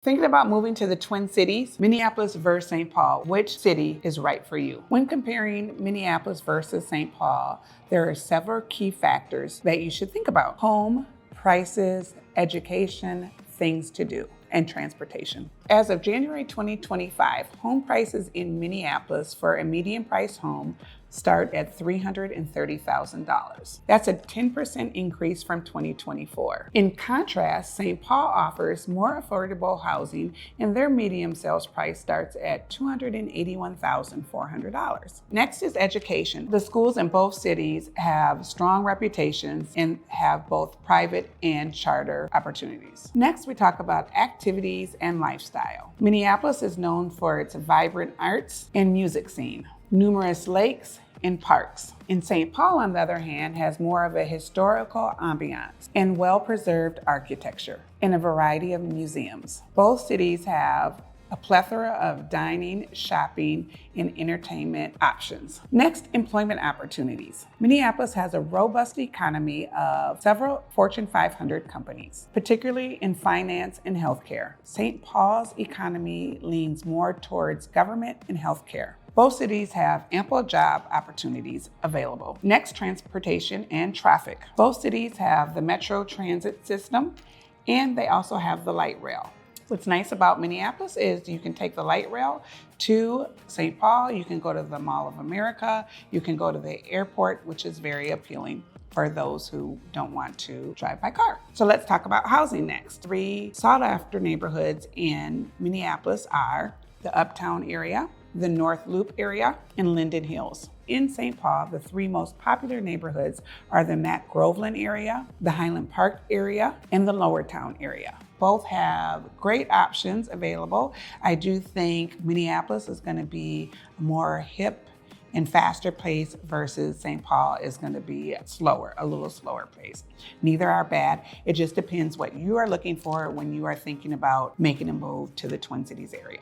Thinking about moving to the Twin Cities, Minneapolis versus St. Paul, which city is right for you? When comparing Minneapolis versus St. Paul, there are several key factors that you should think about: home, prices, education, things to do, and transportation. As of January 2025, home prices in Minneapolis for a median price home start at $330,000. That's a 10% increase from 2024. In contrast, St. Paul offers more affordable housing, and their median sales price starts at $281,400. Next is education. The schools in both cities have strong reputations and have both private and charter opportunities. Next, we talk about activities and lifestyle. Minneapolis is known for its vibrant arts and music scene, numerous lakes, and parks. And St. Paul, on the other hand, has more of a historical ambiance and well-preserved architecture and a variety of museums. Both cities have a plethora of dining, shopping, and entertainment options. Next, employment opportunities. Minneapolis has a robust economy of several Fortune 500 companies, particularly in finance and healthcare. St. Paul's economy leans more towards government and healthcare. Both cities have ample job opportunities available. Next, transportation and traffic. Both cities have the metro transit system, and they also have the light rail. What's nice about Minneapolis is you can take the light rail to St. Paul, you can go to the Mall of America, you can go to the airport, which is very appealing for those who don't want to drive by car. So let's talk about housing next. 3 sought-after neighborhoods in Minneapolis are the Uptown area, the North Loop area, and Linden Hills. In St. Paul, the 3 most popular neighborhoods are the Matt Groveland area, the Highland Park area, and the Lower Town area. Both have great options available. I do think Minneapolis is going to be a more hip and faster pace versus St. Paul is going to be slower, a little slower pace. Neither are bad. It just depends what you are looking for when you are thinking about making a move to the Twin Cities area.